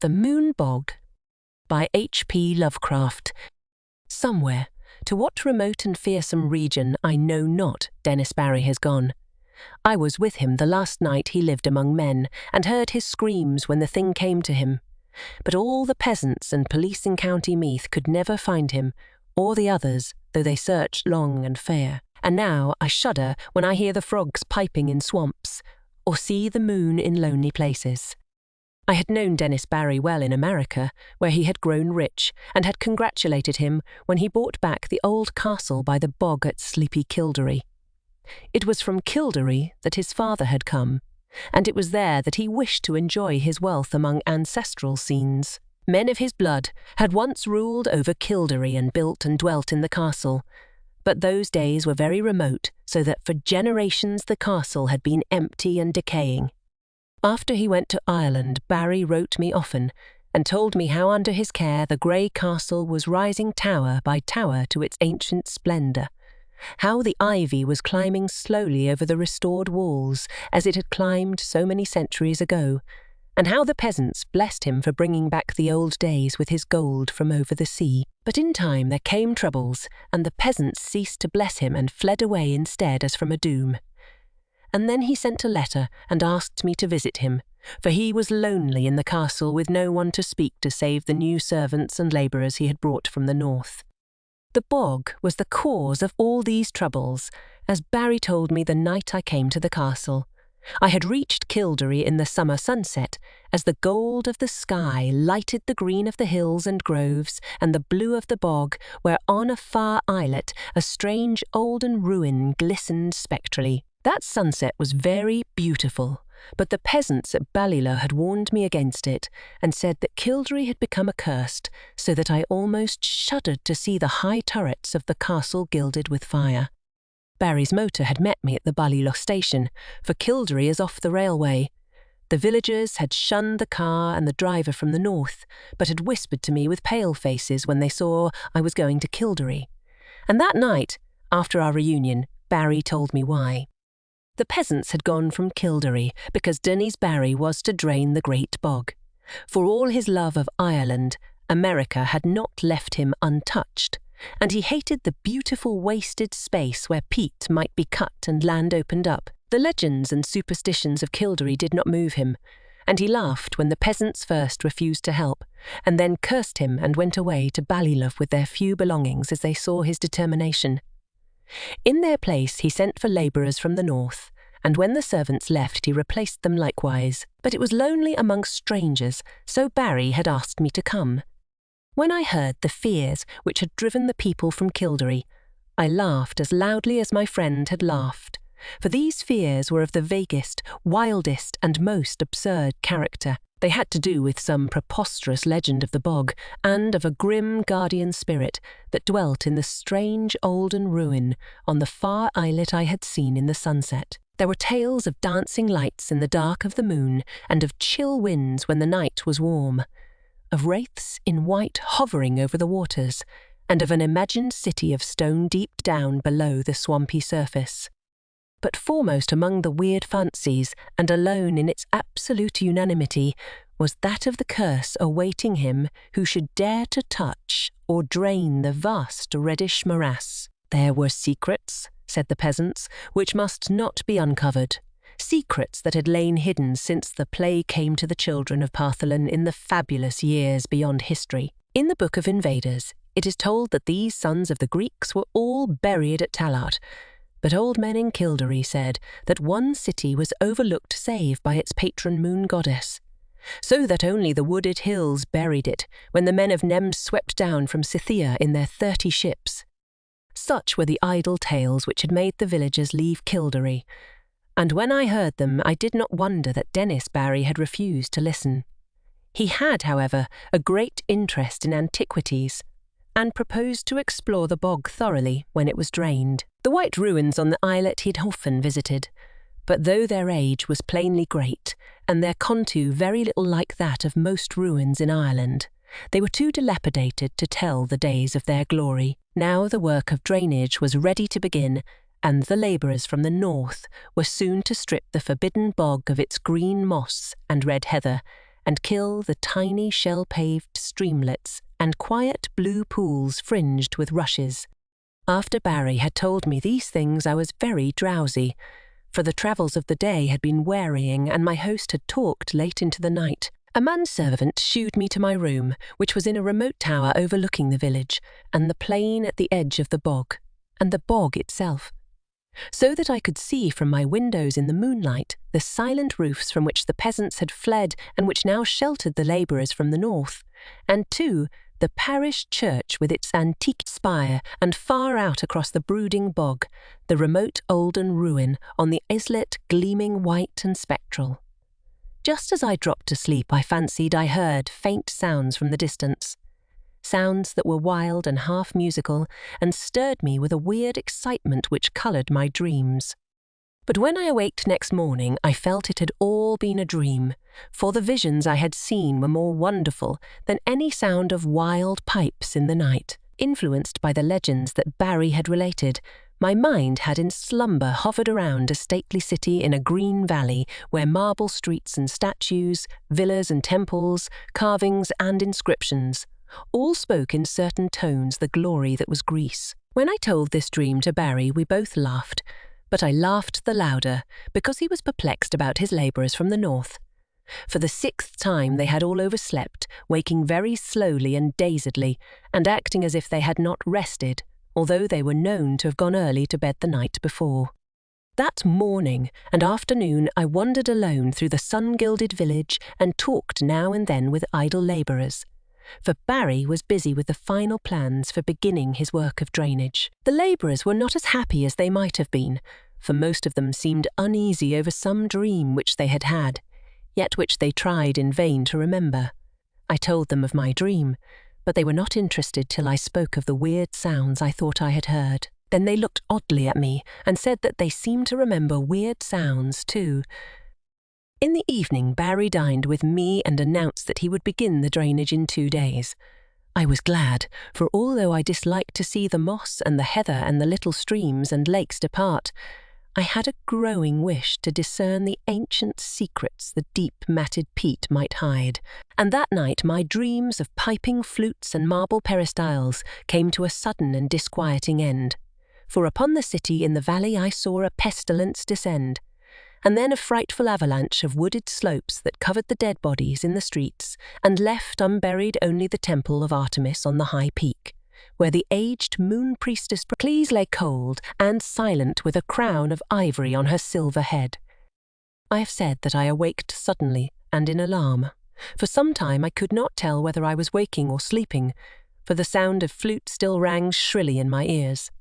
The Moon Bog by H.P. Lovecraft. Somewhere, to what remote and fearsome region I know not, Dennis Barry has gone. I was with him the last night he lived among men, and heard his screams when the thing came to him. But all the peasants and police in County Meath could never find him, or the others, though they searched long and fair. And now I shudder when I hear the frogs piping in swamps, or see the moon in lonely places. I had known Dennis Barry well in America, where he had grown rich, and had congratulated him when he bought back the old castle by the bog at sleepy Kildery. It was from Kildery that his father had come, and it was there that he wished to enjoy his wealth among ancestral scenes. Men of his blood had once ruled over Kildery and built and dwelt in the castle, but those days were very remote, so that for generations the castle had been empty and decaying. After he went to Ireland, Barry wrote me often, and told me how under his care the grey castle was rising tower by tower to its ancient splendour, how the ivy was climbing slowly over the restored walls as it had climbed so many centuries ago, and how the peasants blessed him for bringing back the old days with his gold from over the sea. But in time there came troubles, and the peasants ceased to bless him and fled away instead as from a doom. And then he sent a letter and asked me to visit him, for he was lonely in the castle with no one to speak to save the new servants and labourers he had brought from the north. The bog was the cause of all these troubles, as Barry told me the night I came to the castle. I had reached Kildery in the summer sunset, as the gold of the sky lighted the green of the hills and groves and the blue of the bog, where on a far islet a strange olden ruin glistened spectrally. That sunset was very beautiful, but the peasants at Ballylough had warned me against it, and said that Kildery had become accursed, so that I almost shuddered to see the high turrets of the castle gilded with fire. Barry's motor had met me at the Ballylough station, for Kildery is off the railway. The villagers had shunned the car and the driver from the north, but had whispered to me with pale faces when they saw I was going to Kildery. And that night, after our reunion, Barry told me why. The peasants had gone from Kildery because Dennis Barry was to drain the great bog. For all his love of Ireland, America had not left him untouched, and he hated the beautiful wasted space where peat might be cut and land opened up. The legends and superstitions of Kildery did not move him, and he laughed when the peasants first refused to help, and then cursed him and went away to Ballylough with their few belongings as they saw his determination. In their place he sent for labourers from the north, and when the servants left he replaced them likewise. But it was lonely amongst strangers, so Barry had asked me to come. When I heard the fears which had driven the people from Kildery, I laughed as loudly as my friend had laughed, for these fears were of the vaguest, wildest, and most absurd character. They had to do with some preposterous legend of the bog, and of a grim guardian spirit that dwelt in the strange olden ruin on the far islet I had seen in the sunset. There were tales of dancing lights in the dark of the moon, and of chill winds when the night was warm, of wraiths in white hovering over the waters, and of an imagined city of stone deep down below the swampy surface. But foremost among the weird fancies, and alone in its absolute unanimity, was that of the curse awaiting him who should dare to touch or drain the vast reddish morass. There were secrets, said the peasants, which must not be uncovered, secrets that had lain hidden since the plague came to the children of Partholon in the fabulous years beyond history. In the Book of Invaders, it is told that these sons of the Greeks were all buried at Tallaght, but old men in Kildery said that one city was overlooked save by its patron moon goddess, so that only the wooded hills buried it when the men of Nems swept down from Scythia in their 30 ships. Such were the idle tales which had made the villagers leave Kildery, and when I heard them I did not wonder that Dennis Barry had refused to listen. He had, however, a great interest in antiquities, and proposed to explore the bog thoroughly when it was drained. The white ruins on the islet he had often visited, but though their age was plainly great, and their contour very little like that of most ruins in Ireland, they were too dilapidated to tell the days of their glory. Now the work of drainage was ready to begin, and the labourers from the north were soon to strip the forbidden bog of its green moss and red heather, and kill the tiny shell-paved streamlets and quiet blue pools fringed with rushes. After Barry had told me these things, I was very drowsy, for the travels of the day had been wearying and my host had talked late into the night. A manservant shooed me to my room, which was in a remote tower overlooking the village and the plain at the edge of the bog, and the bog itself, so that I could see from my windows in the moonlight the silent roofs from which the peasants had fled and which now sheltered the labourers from the north, and too, the parish church with its antique spire, and far out across the brooding bog, the remote olden ruin on the islet gleaming white and spectral. Just as I dropped to sleep, I fancied I heard faint sounds from the distance, sounds that were wild and half musical and stirred me with a weird excitement which coloured my dreams. But when I awaked next morning, I felt it had all been a dream, for the visions I had seen were more wonderful than any sound of wild pipes in the night. Influenced by the legends that Barry had related, my mind had in slumber hovered around a stately city in a green valley where marble streets and statues, villas and temples, carvings and inscriptions, all spoke in certain tones the glory that was Greece. When I told this dream to Barry, we both laughed, but I laughed the louder because he was perplexed about his labourers from the north. For the 6th time they had all overslept, waking very slowly and dazedly, and acting as if they had not rested, although they were known to have gone early to bed the night before. That morning and afternoon I wandered alone through the sun-gilded village and talked now and then with idle labourers, for Barry was busy with the final plans for beginning his work of drainage. The labourers were not as happy as they might have been, for most of them seemed uneasy over some dream which they had had, yet which they tried in vain to remember. I told them of my dream, but they were not interested till I spoke of the weird sounds I thought I had heard. Then they looked oddly at me and said that they seemed to remember weird sounds too. In the evening, Barry dined with me and announced that he would begin the drainage in 2 days. I was glad, for although I disliked to see the moss and the heather and the little streams and lakes depart, I had a growing wish to discern the ancient secrets the deep matted peat might hide. And that night my dreams of piping flutes and marble peristyles came to a sudden and disquieting end. For upon the city in the valley I saw a pestilence descend, and then a frightful avalanche of wooded slopes that covered the dead bodies in the streets and left unburied only the temple of Artemis on the high peak, where the aged moon-priestess Procles lay cold and silent with a crown of ivory on her silver head. I have said that I awaked suddenly and in alarm. For some time I could not tell whether I was waking or sleeping, for the sound of flute still rang shrilly in my ears.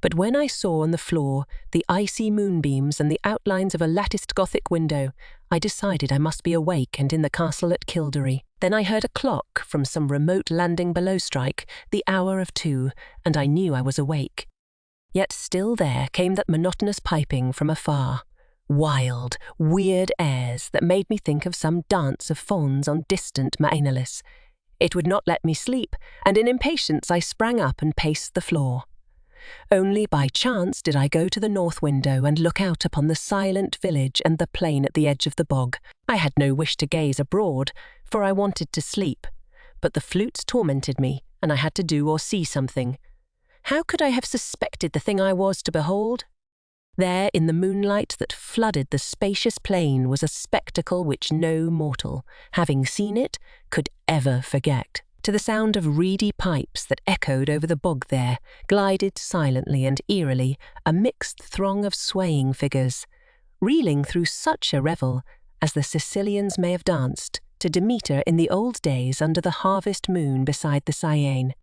But when I saw on the floor the icy moonbeams and the outlines of a latticed Gothic window, I decided I must be awake and in the castle at Kildery. Then I heard a clock from some remote landing below strike the hour of 2, and I knew I was awake. Yet still there came that monotonous piping from afar, wild, weird airs that made me think of some dance of fauns on distant Maenalis. It would not let me sleep, and in impatience I sprang up and paced the floor. Only by chance did I go to the north window and look out upon the silent village and the plain at the edge of the bog. I had no wish to gaze abroad, for I wanted to sleep, but the flutes tormented me, and I had to do or see something. How could I have suspected the thing I was to behold? There, in the moonlight that flooded the spacious plain, was a spectacle which no mortal, having seen it, could ever forget. To the sound of reedy pipes that echoed over the bog there, glided silently and eerily a mixed throng of swaying figures, reeling through such a revel as the Sicilians may have danced to Demeter in the old days under the harvest moon beside the Cyane.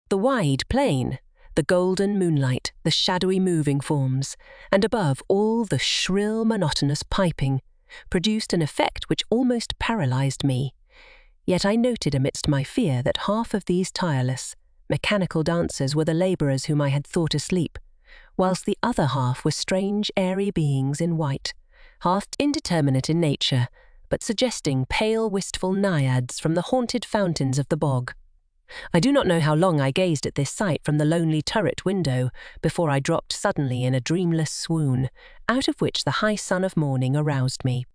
The wide plain, the golden moonlight, the shadowy moving forms, and above all the shrill monotonous piping, produced an effect which almost paralysed me. Yet I noted amidst my fear that half of these tireless, mechanical dancers were the labourers whom I had thought asleep, whilst the other half were strange airy beings in white, half indeterminate in nature, but suggesting pale wistful naiads from the haunted fountains of the bog. I do not know how long I gazed at this sight from the lonely turret window before I dropped suddenly in a dreamless swoon, out of which the high sun of morning aroused me.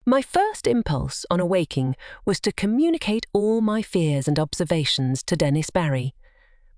My first impulse on awaking was to communicate all my fears and observations to Dennis Barry.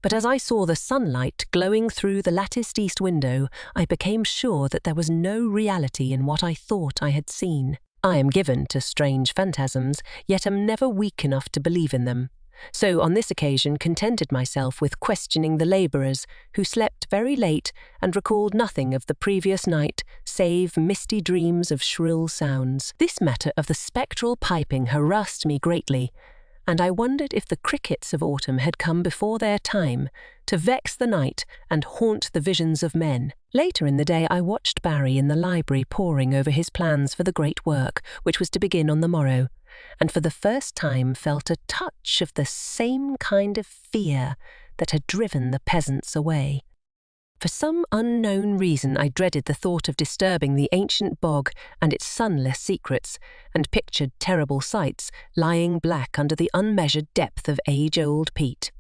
But as I saw the sunlight glowing through the latticed east window, I became sure that there was no reality in what I thought I had seen. I am given to strange phantasms, yet am never weak enough to believe in them. So on this occasion contented myself with questioning the labourers, who slept very late and recalled nothing of the previous night, save misty dreams of shrill sounds. This matter of the spectral piping harassed me greatly, and I wondered if the crickets of autumn had come before their time to vex the night and haunt the visions of men. Later in the day I watched Barry in the library poring over his plans for the great work, which was to begin on the morrow, and for the first time felt a touch of the same kind of fear that had driven the peasants away. For some unknown reason I dreaded the thought of disturbing the ancient bog and its sunless secrets, and pictured terrible sights lying black under the unmeasured depth of age-old peat.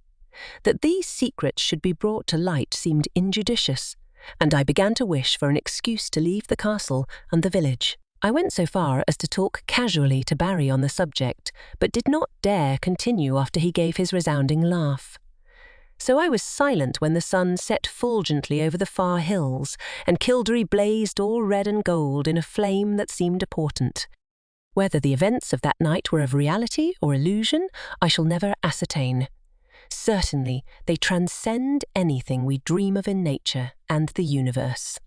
That these secrets should be brought to light seemed injudicious, and I began to wish for an excuse to leave the castle and the village. I went so far as to talk casually to Barry on the subject, but did not dare continue after he gave his resounding laugh. So I was silent when the sun set fulgently over the far hills, and Kildery blazed all red and gold in a flame that seemed a portent. Whether the events of that night were of reality or illusion, I shall never ascertain. Certainly, they transcend anything we dream of in nature and the universe.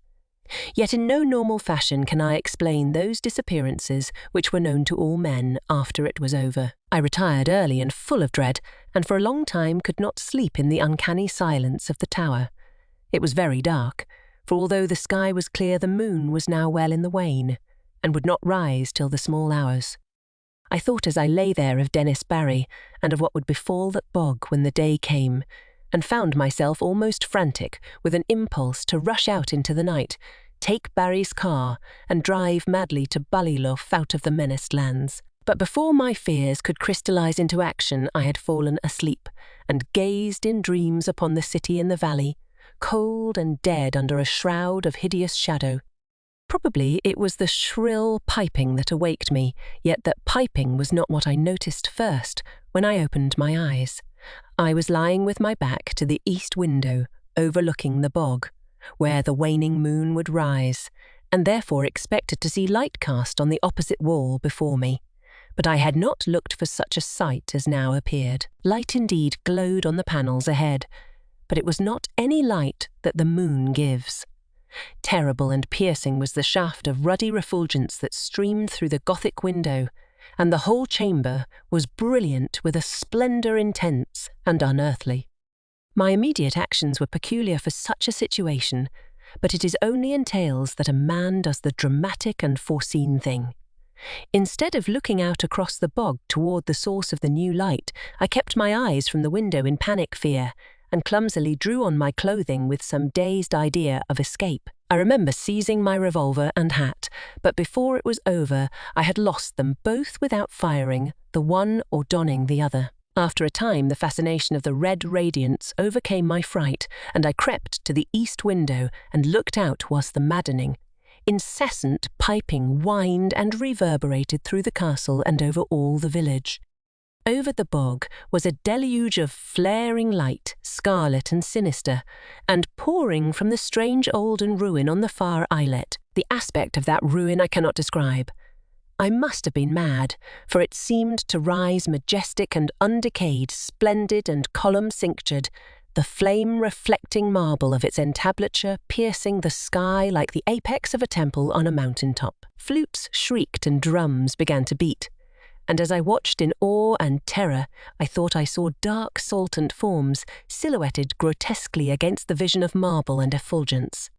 Yet in no normal fashion can I explain those disappearances which were known to all men after it was over. I retired early and full of dread, and for a long time could not sleep in the uncanny silence of the tower. It was very dark, for although the sky was clear, the moon was now well in the wane, and would not rise till the small hours. I thought as I lay there of Dennis Barry, and of what would befall that bog when the day came, and found myself almost frantic with an impulse to rush out into the night, take Barry's car, and drive madly to Ballylough out of the menaced lands. But before my fears could crystallize into action, I had fallen asleep, and gazed in dreams upon the city in the valley, cold and dead under a shroud of hideous shadow. Probably it was the shrill piping that awaked me, yet that piping was not what I noticed first when I opened my eyes. I was lying with my back to the east window, overlooking the bog, where the waning moon would rise, and therefore expected to see light cast on the opposite wall before me. But I had not looked for such a sight as now appeared. Light indeed glowed on the panels ahead, but it was not any light that the moon gives. Terrible and piercing was the shaft of ruddy refulgence that streamed through the Gothic window, and the whole chamber was brilliant with a splendour intense and unearthly. My immediate actions were peculiar for such a situation, but it is only in tales that a man does the dramatic and foreseen thing. Instead of looking out across the bog toward the source of the new light, I kept my eyes from the window in panic fear, and clumsily drew on my clothing with some dazed idea of escape. I remember seizing my revolver and hat, but before it was over, I had lost them both without firing, the one or donning the other. After a time, the fascination of the red radiance overcame my fright, and I crept to the east window and looked out whilst the maddening, incessant piping whined and reverberated through the castle and over all the village. Over the bog was a deluge of flaring light, scarlet and sinister, and pouring from the strange olden ruin on the far islet. The aspect of that ruin I cannot describe. I must have been mad, for it seemed to rise majestic and undecayed, splendid and column-cinctured, the flame-reflecting marble of its entablature piercing the sky like the apex of a temple on a mountain-top. Flutes shrieked and drums began to beat, and as I watched in awe and terror, I thought I saw dark saltant forms silhouetted grotesquely against the vision of marble and effulgence.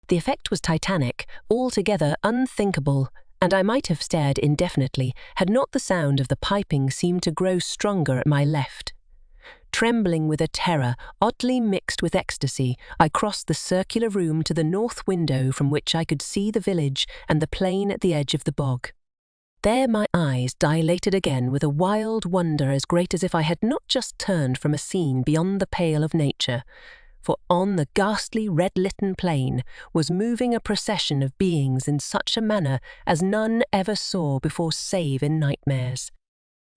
The effect was titanic, altogether unthinkable, and I might have stared indefinitely had not the sound of the piping seemed to grow stronger at my left. Trembling with a terror oddly mixed with ecstasy, I crossed the circular room to the north window from which I could see the village and the plain at the edge of the bog. There my eyes dilated again with a wild wonder as great as if I had not just turned from a scene beyond the pale of nature, for on the ghastly red-litten plain was moving a procession of beings in such a manner as none ever saw before save in nightmares.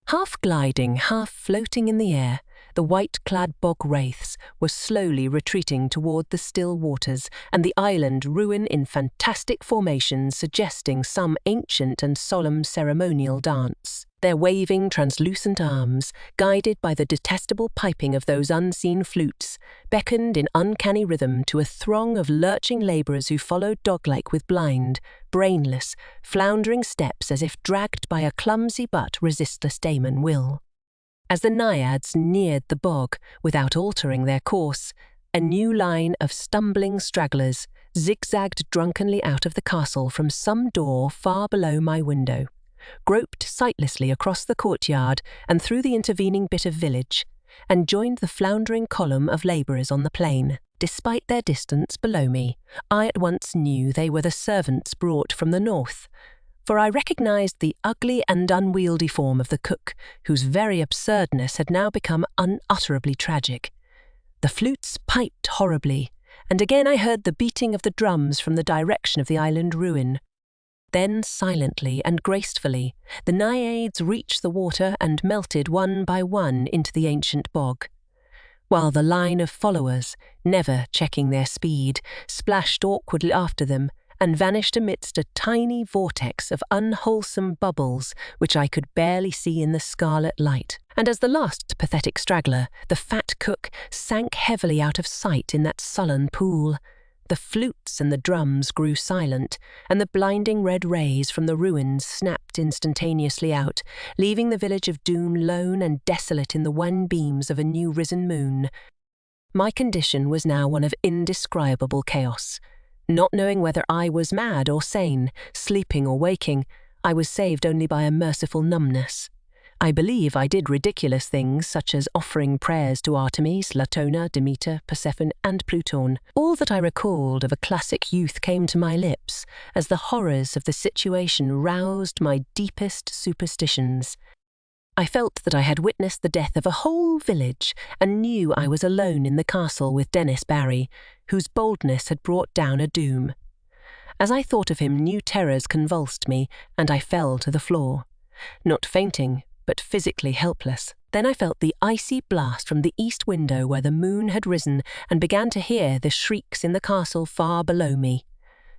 Half gliding, half floating in the air, the white-clad bog wraiths were slowly retreating toward the still waters and the island ruin in fantastic formations suggesting some ancient and solemn ceremonial dance. Their waving, translucent arms, guided by the detestable piping of those unseen flutes, beckoned in uncanny rhythm to a throng of lurching labourers who followed dog-like with blind, brainless, floundering steps as if dragged by a clumsy but resistless daemon will. As the naiads neared the bog, without altering their course, a new line of stumbling stragglers zigzagged drunkenly out of the castle from some door far below my window, groped sightlessly across the courtyard and through the intervening bit of village, and joined the floundering column of labourers on the plain. Despite their distance below me, I at once knew they were the servants brought from the north, for I recognised the ugly and unwieldy form of the cook, whose very absurdness had now become unutterably tragic. The flutes piped horribly, and again I heard the beating of the drums from the direction of the island ruin. Then, silently and gracefully, the naiads reached the water and melted one by one into the ancient bog, while the line of followers, never checking their speed, splashed awkwardly after them and vanished amidst a tiny vortex of unwholesome bubbles which I could barely see in the scarlet light. And as the last pathetic straggler, the fat cook, sank heavily out of sight in that sullen pool, the flutes and the drums grew silent, and the blinding red rays from the ruins snapped instantaneously out, leaving the village of Doom lone and desolate in the wan beams of a new risen moon. My condition was now one of indescribable chaos. Not knowing whether I was mad or sane, sleeping or waking, I was saved only by a merciful numbness. I believe I did ridiculous things such as offering prayers to Artemis, Latona, Demeter, Persephone, and Pluton. All that I recalled of a classic youth came to my lips as the horrors of the situation roused my deepest superstitions. I felt that I had witnessed the death of a whole village and knew I was alone in the castle with Dennis Barry, whose boldness had brought down a doom. As I thought of him, new terrors convulsed me, and I fell to the floor, not fainting, but physically helpless. Then I felt the icy blast from the east window where the moon had risen and began to hear the shrieks in the castle far below me.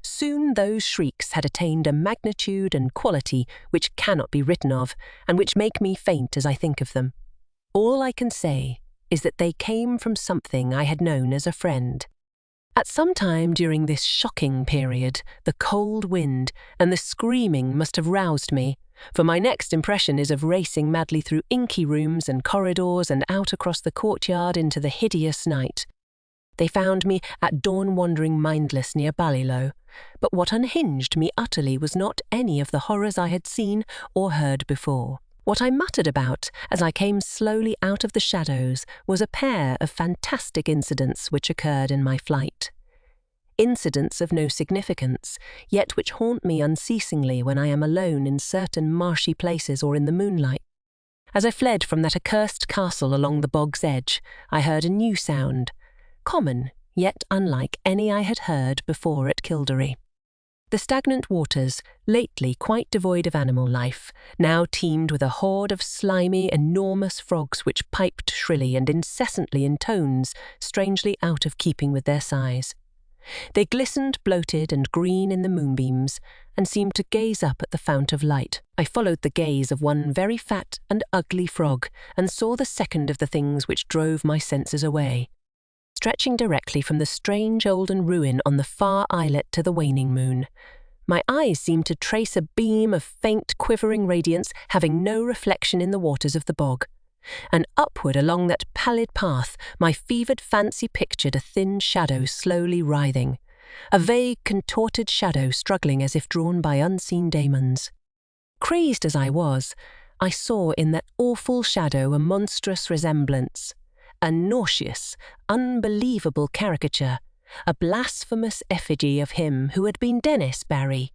Soon those shrieks had attained a magnitude and quality which cannot be written of, and which make me faint as I think of them. All I can say is that they came from something I had known as a friend. At some time during this shocking period, the cold wind and the screaming must have roused me, for my next impression is of racing madly through inky rooms and corridors and out across the courtyard into the hideous night. They found me at dawn wandering mindless near Ballylow, but what unhinged me utterly was not any of the horrors I had seen or heard before. What I muttered about as I came slowly out of the shadows was a pair of fantastic incidents which occurred in my flight. Incidents of no significance, yet which haunt me unceasingly when I am alone in certain marshy places or in the moonlight. As I fled from that accursed castle along the bog's edge, I heard a new sound, common, yet unlike any I had heard before at Kildery. The stagnant waters, lately quite devoid of animal life, now teemed with a horde of slimy, enormous frogs which piped shrilly and incessantly in tones strangely out of keeping with their size. They glistened bloated and green in the moonbeams, and seemed to gaze up at the fount of light. I followed the gaze of one very fat and ugly frog, and saw the second of the things which drove my senses away. Stretching directly from the strange olden ruin on the far islet to the waning moon, my eyes seemed to trace a beam of faint, quivering radiance having no reflection in the waters of the bog. And upward along that pallid path my fevered fancy pictured a thin shadow slowly writhing, a vague, contorted shadow struggling as if drawn by unseen daemons. Crazed as I was, I saw in that awful shadow a monstrous resemblance, a nauseous, unbelievable caricature, a blasphemous effigy of him who had been Dennis Barry.